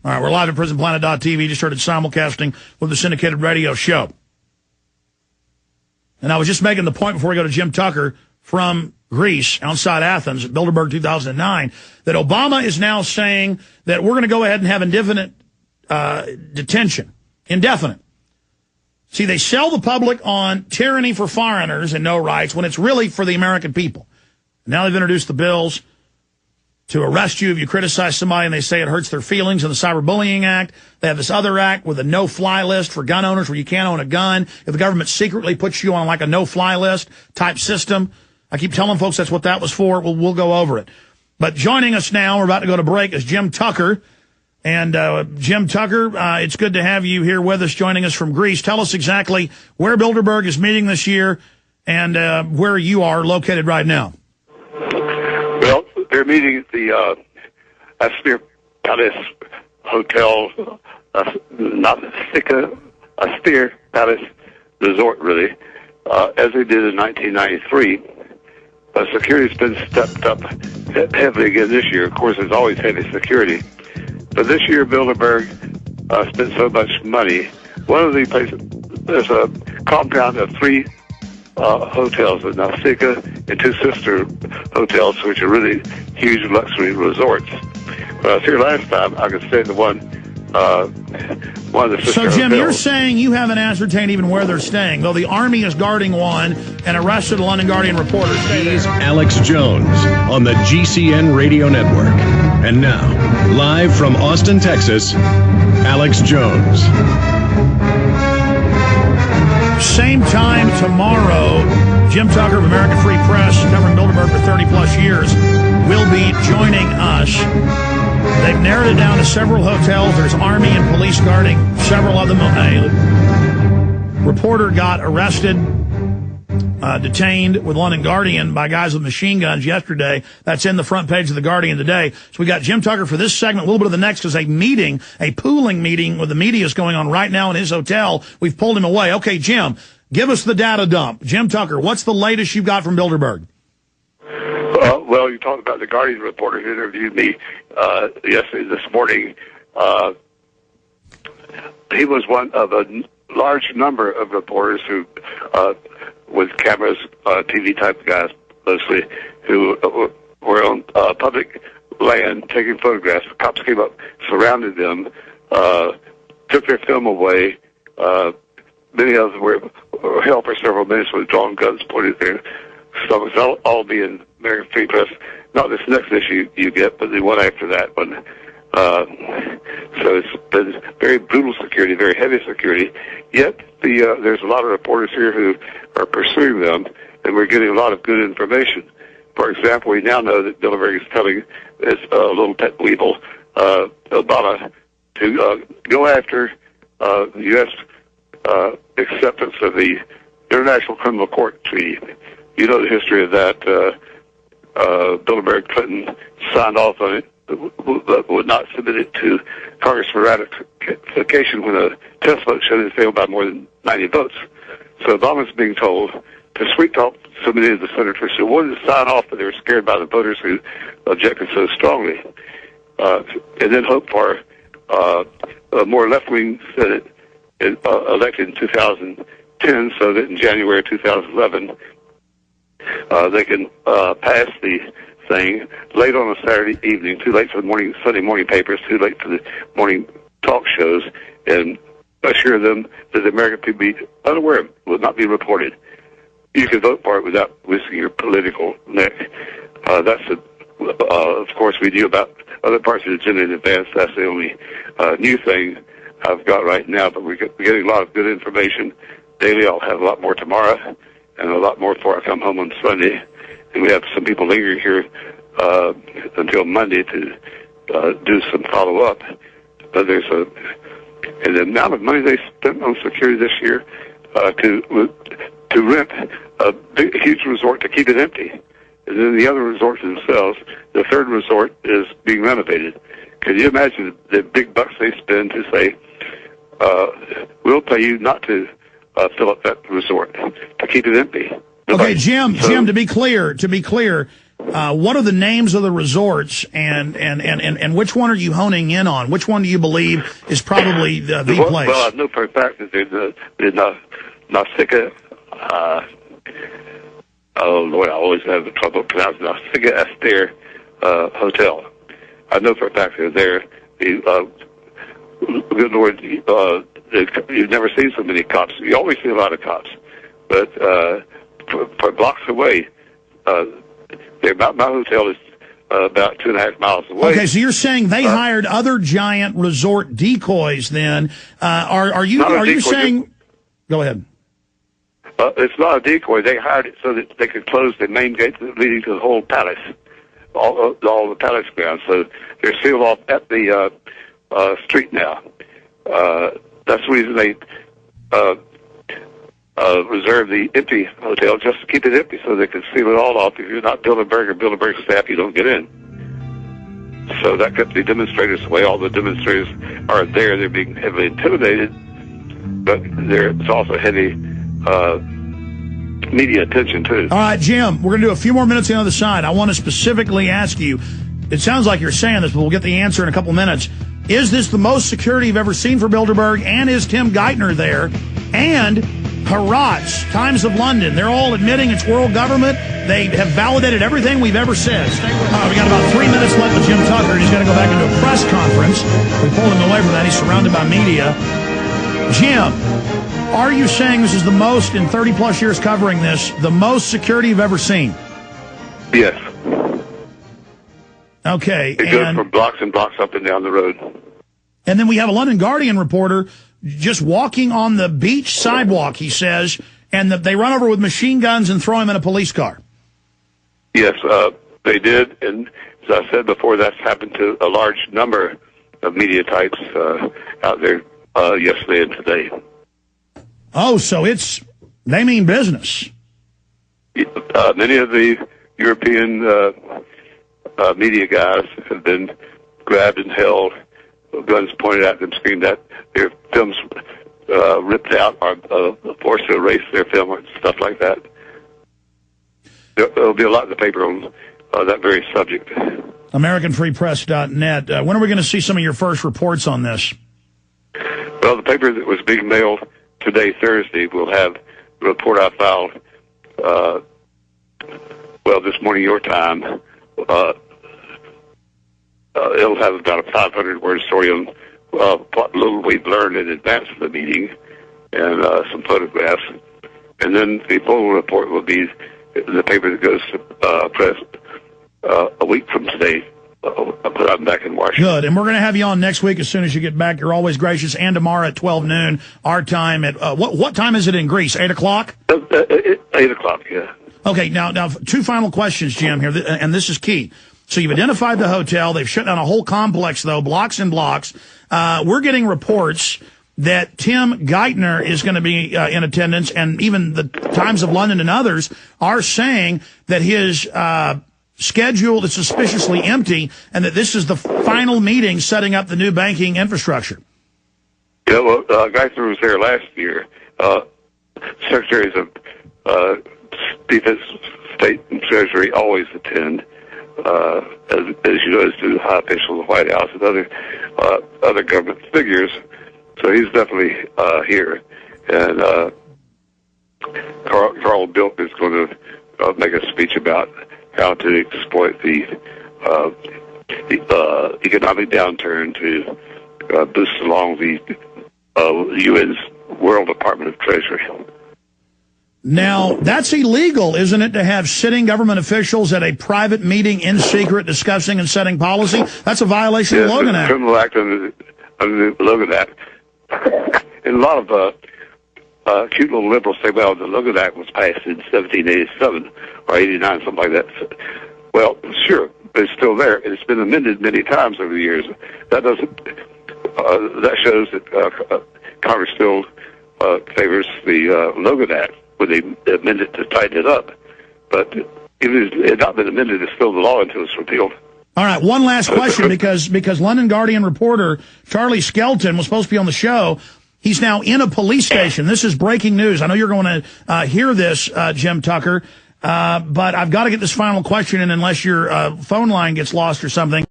All right, we're live at prisonplanet.tv. Just started simulcasting with the syndicated radio show. And I was just making the point before we go to Jim Tucker from Greece, outside Athens, at Bilderberg 2009, that Obama is now saying that we're going to go ahead and have indefinite detention. Indefinite. See, they sell the public on tyranny for foreigners and no rights when it's really for the American people. Now they've introduced the bills to arrest you if you criticize somebody and they say it hurts their feelings in the Cyberbullying Act. They have this other act with a no-fly list for gun owners where you can't own a gun if the government secretly puts you on like a no-fly list type system. I keep telling folks that's what that was for. We'll go over it. But joining us now, we're about to go to break, is Jim Tucker. And Jim Tucker, it's good to have you here with us, joining us from Greece. Tell us exactly where Bilderberg is meeting this year and where you are located right now. Well, they're meeting at the Astir Palace Hotel, Astir Palace Resort, really, as they did in 1993. Security's been stepped up heavily again this year. Of course, there's always heavy security. But this year, Bilderberg spent so much money. One of the places, there's a compound of 3 hotels in Nausicaa and 2 sister hotels, which are really huge luxury resorts. When I was here last time, I could stay in the one of the sister So, Jim, hotels. you're saying you haven't ascertained even where they're staying, though the Army is guarding one and arrested a London Guardian reporter. He's Alex Jones on the GCN Radio Network. And now, live from Austin, Texas, Alex Jones. Same time tomorrow, Jim Tucker of American Free Press, covering Bilderberg for 30-plus years, will be joining us. They've narrowed it down to several hotels. There's Army and police guarding several of them. A reporter got arrested, detained with London Guardian by guys with machine guns yesterday. That's in the front page of the Guardian today. So we got Jim Tucker for this segment, a little bit of the next, because a pooling meeting with the media is going on right now in his hotel. We've pulled him away. Okay, Jim, give us the data dump. Jim Tucker, what's the latest you've got from Bilderberg? Well, you talked about the Guardian reporter who interviewed me this morning. He was one of a large number of reporters who, with cameras, TV type guys mostly, who were on public land taking photographs. The cops came up, surrounded them, took their film away. Many of them were held for several minutes with drawn guns pointed at their stomachs. All being American Free Press. Not this next issue you get, but the one after that one. So it's been very brutal security, very heavy security. Yet there's a lot of reporters here who are pursuing them, and we're getting a lot of good information. For example, we now know that Bilderberg is telling his little pet weevil, Obama, to go after the U.S. Acceptance of the International Criminal Court Treaty. You know the history of that. Bilderberg, Clinton signed off on it, but would not submit it to Congress for ratification when a test vote showed it failed by more than 90 votes. So Obama's being told to sweet talk so many of the senators who wanted to sign off, but they were scared by the voters who objected so strongly, and then hope for a more left-wing Senate elected in 2010, so that in January 2011 they can pass the thing late on a Saturday evening, too late for the Sunday morning papers, too late for the morning talk shows, and assure them that the American people be unaware of it, will not be reported. You can vote for it without risking your political neck. That's, of course, we knew about other parts of the agenda in advance. That's the only new thing I've got right now, but we're getting a lot of good information daily. I'll have a lot more tomorrow, and a lot more before I come home on Sunday. And we have some people lingering here until Monday to do some follow-up. But and the amount of money they spent on security this year to rent a huge resort to keep it empty. And then the other resorts themselves, the third resort is being renovated. Can you imagine the big bucks they spend to say, we'll pay you not to fill up that resort, to keep it empty? Okay, Jim, to be clear, What are the names of the resorts, and which one are you honing in on? Which one do you believe is probably the place? Well, I know for a fact that there's Nausicaa. Oh Lord, I always have trouble pronouncing Nausicaa Astir Hotel. I know for a fact they're there. Good Lord, you've never seen so many cops. You always see a lot of cops, but for blocks away, my hotel is about 2.5 miles away. Okay, so you're saying they hired other giant resort decoys? Then are you saying? Go ahead. It's not a decoy. They hired it so that they could close the main gate leading to the whole palace, all the palace grounds. So they're sealed off at the street now. That's the reason they reserve the empty hotel, just to keep it empty so they can seal it all off. If you're not Bilderberg or Bilderberg staff, you don't get in. So that kept the demonstrators away. All the demonstrators are there. They're being heavily intimidated, but there's also heavy media attention, too. All right, Jim, we're going to do a few more minutes on the other side. I want to specifically ask you, it sounds like you're saying this, but we'll get the answer in a couple minutes. Is this the most security you've ever seen for Bilderberg? And is Tim Geithner there? And Harrods, Times of London, they're all admitting it's world government. They have validated everything we've ever said. We got about 3 minutes left with Jim Tucker, and he's going to go back into a press conference. We pulled him away from that. He's surrounded by media. Jim, are you saying this is the most, in 30-plus years covering this, the most security you've ever seen? Yes. Okay. It goes from blocks and blocks up and down the road. And then we have a London Guardian reporter just walking on the beach sidewalk, he says, and they run over with machine guns and throw him in a police car. Yes, they did. And as I said before, that's happened to a large number of media types out there yesterday and today. Oh, so they mean business. Many of the European media guys have been grabbed and held, guns pointed at them, screamed at, their films ripped out, or forced to erase their film and stuff like that. There'll be a lot in the paper on that very subject. AmericanFreePress.net. When are we going to see some of your first reports on this? Well, the paper that was being mailed today, Thursday, will have the report I filed, this morning your time. It'll have about a 500-word story on what little we've learned in advance of the meeting and some photographs. And then the full report will be the paper that goes to press a week from today. But I'm back in Washington. Good. And we're going to have you on next week as soon as you get back. You're always gracious. And tomorrow at 12 noon, our time. At what time is it in Greece? 8 o'clock? 8 o'clock, yeah. Okay, now, two final questions, Jim, here, and this is key. So you've identified the hotel. They've shut down a whole complex, though, blocks and blocks. We're getting reports that Tim Geithner is going to be in attendance, and even the Times of London and others are saying that his schedule is suspiciously empty and that this is the final meeting setting up the new banking infrastructure. Yeah, well, Geithner was there last year. Secretaries of Defense, State, and Treasury always attend. As you know, as do high officials of the White House and other government figures. So he's definitely here. And Carl Bildt is going to make a speech about how to exploit the economic downturn to boost along the UN's World Department of Treasury. Now, that's illegal, isn't it, to have sitting government officials at a private meeting in secret discussing and setting policy? That's a violation of the Logan Act. Criminal act under the Logan Act. And a lot of cute little liberals say, well, the Logan Act was passed in 1787 or 89, something like that. Well, sure, but it's still there, and it's been amended many times over the years. That that shows that Congress still favors the Logan Act when they amend it to tighten it up. But if it had not been amended, it's still the law until it's repealed. All right, one last question, because London Guardian reporter Charlie Skelton was supposed to be on the show. He's now in a police station. This is breaking news. I know you're going to hear this, Jim Tucker. But I've got to get this final question in unless your phone line gets lost or something.